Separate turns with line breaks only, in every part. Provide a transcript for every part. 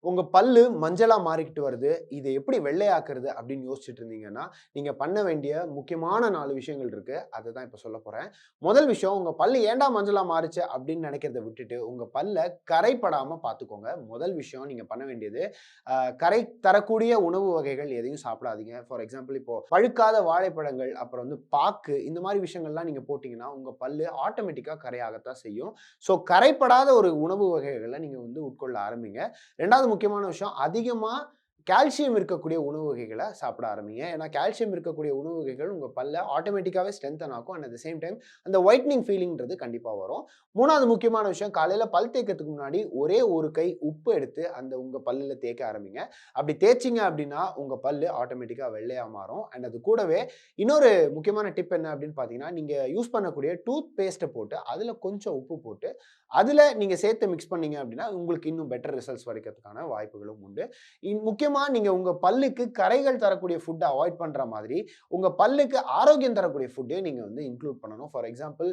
உங்க பல்லு மஞ்சளா மாறிக்கிட்டு வருது. இத எப்படி வெள்ளையாக்குறது அப்படின்னு யோசிச்சுட்டு இருந்தீங்கன்னா, நீங்க பண்ண வேண்டிய முக்கியமான 4 விஷயங்கள் இருக்கு. அத தான் இப்ப சொல்லப் போறேன். முதல் விஷயம், உங்க பல்லு ஏன்டா மஞ்சளா மாறுச்சு அப்படின்னு நெனைக்கிறத விட்டுட்டு, உங்க பல்ல கரைபடாம பார்த்துக்கோங்க. முதல் விஷயம் நீங்க பண்ண வேண்டியது, அ கரை தரக்கூடிய உணவு வகைகள் எதையும் சாப்பிடாதீங்க. ஃபார் எக்ஸாம்பிள் இப்போ பழுக்காத வாழைப்பழங்கள், அப்புறம் வந்து பாக்கு இந்த மாரி விஷயங்கள்லாம் நீங்க போட்டீங்கன்னா, உங்க பல்லு ஆட்டோமேட்டிக்கா கரையாகத்தான் செய்யும். ஸோ கரைப்படாத ஒரு உணவு வகைகள நீங்க வந்து உட்கொள்ள ஆரம்பிங்க. 2வது முக்கியமான விஷயம், அதிகமா கால்சியம் இருக்கக்கூடிய உணவு வகைகள சாப்பிட ஆரம்பிங்க. ஏன்னா, கால்சியம் இருக்கக்கூடிய உணவு வகைகள் உங்க பல்ல ஆட்டோமேட்டிக்காவே ஸ்ட்ரெங்தன் ஆக்கும். அட் த சேம் டைம் அந்த ஒயிட்னிங் ஃபீலிங்ன்றது கண்டிப்பா வரும். 3வது முக்கியமான விஷயம், காலையில பல் தேய்க்கிறதுக்கு முன்னாடி ஒரே ஒரு கை உப்பு எடுத்து அந்த உங்க பல்லுல தேய்க்க ஆரம்பிங்க. அப்படி தேய்ச்சீங்க அப்படின்னா, உங்க பல்லு ஆட்டோமேட்டிக்கா வெள்ளையா மாறும். அண்ட் அது கூடவே இன்னொரு முக்கியமான டிப் என்ன அப்படின்னு பார்த்தீங்கன்னா, நீங்க யூஸ் பண்ணக்கூடிய டூத் பேஸ்ட்ட போட்டு, அதுல கொஞ்சம் உப்பு போட்டு, அதுல நீங்க சேர்த்து மிக்ஸ் பண்ணீங்க அப்படின்னா, உங்களுக்கு இன்னும் பெட்டர் ரிசல்ட்ஸ் கிடைக்கிறதுக்கான வாய்ப்புகளும் உண்டு. முக்கியமா நீங்க உங்க பல்லுக்கு கரைகள் தரக்கூடிய ஃபுட்ட அவாய்ட் பண்ற மாதிரி, உங்க பல்லுக்கு ஆரோக்கியம் தரக்கூடிய ஃபுட்டையும் நீங்க வந்து இன்க்ளூட் பண்ணணும். ஃபார் எக்ஸாம்பிள்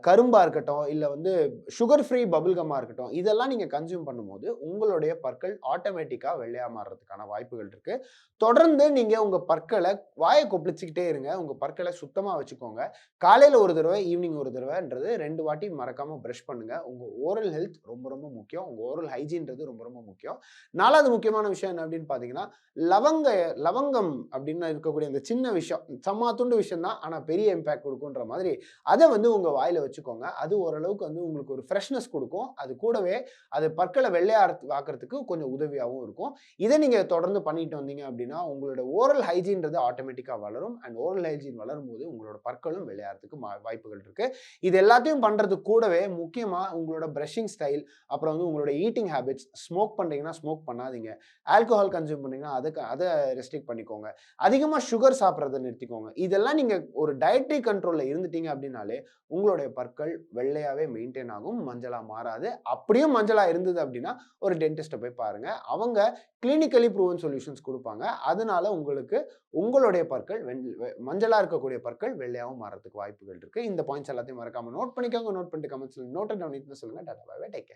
கரும்பா இருக்கட்டும், இல்ல வந்து சுகர் ஃப்ரீ பபிள் கம்மா இருக்கட்டும், இதெல்லாம் நீங்க கன்சியூம் பண்ணும்போது, உங்களுடைய பற்கள் ஆட்டோமேட்டிக்கா வெள்ளையா மாறுறதுக்கான வாய்ப்புகள் இருக்கு. தொடர்ந்து நீங்க உங்க பற்கள வாய கொப்பளிச்சுக்கிட்டே இருங்க. உங்க பற்கள சுத்தமா வச்சுக்கோங்க. காலையில ஒரு தடவ, ஈவினிங் ஒரு தடவன்றது 2 வாட்டி மறக்காம பிரஷ் பண்ணுங்க. உங்க ஓரல் ஹெல்த் ரொம்ப ரொம்ப முக்கியம். உங்க ஓரல் ஹைஜீன்றது ரொம்ப ரொம்ப முக்கியம். 4வது முக்கியமான விஷயம் என்ன அப்படின்னு பார்த்தீங்கன்னா, லவங்க லவங்கம் அப்படின்னு இருக்கக்கூடிய அந்த சின்ன விஷயம். சம்மா துண்டு விஷயம் தான். ஆனா பெரிய இம்பாக்ட் குடுக்குன்ற மாதிரி, அத வந்து உங்க வாயில வச்சுக்கோங்க. அது ஓரளவுக்கு வந்து உங்களுக்கு ஒரு ஃப்ரெஷ்னஸ் குடுக்கும். அது கூடவே அது பற்கள வெள்ளையா ஆக்குறதுக்கு கொஞ்சம் உதவியாவும் இருக்கும். இத நீங்க தொடர்ந்து பண்ணிட்டு வந்தீங்க அப்படின்னா, உங்களோட ஓரல் ஹைஜீன்றது ஆட்டோமேட்டிக்கா வளரும். அண்ட் ஓரல் ஹைஜீன் வளரும்போது உங்களோட பற்களும் வெள்ளையாறதுக்கு வாய்ப்புகள் இருக்கு. இது எல்லாத்தையும் பண்றதுக்கு கூடவே முக்கியமா உங்களோட பிரஷிங் ஸ்டைல், அப்புறம் வந்து உங்களோட ஈட்டிங் ஹேபிட்ஸ், ஸ்மோக் பண்றீங்கன்னா ஸ்மோக் பண்ணாதீங்க. ஆல்கோஹால் கன்சியூம் பண்ணீங்கன்னா அத ரெஸ்ட்ரிக்ட் பண்ணிக்கோங்க. அதிகமா சுகர் சாப்பிடுறத நிறுத்திக்கோங்க. இதெல்லாம் நீங்க ஒரு டயட்ரி கண்ட்ரோல்ல இருந்துட்டீங்க அப்படின்னாலே, உங்களுடைய பற்கள் வெள்ளையாவே மெயின்டெயின் ஆகும். மஞ்சளா மாறாது. அப்படியும் மஞ்சளா இருந்தது அப்படின்னா, ஒரு டென்டிஸ்ட்ட போய் பாருங்க. அவங்க கிளினிக்கலி ப்ரூவன் சொல்யூஷன்ஸ் குடுப்பாங்க. அதனால உங்களுக்கு உங்களுடைய பற்கள் மஞ்சளா இருக்கக்கூடிய பற்கள் வெள்ளையாவும் மாறதுக்கு வாய்ப்புகள் இருக்கு. இந்த பாயிண்ட்ஸ் எல்லாத்தையும் மறக்காம நோட் பண்ணிக்கோங்க. நோட் பண்ணிட்டு கமெண்ட்ஸ்ல நோட்டட் டவுன் சொல்லுங்க. Tata bye bye. Take care.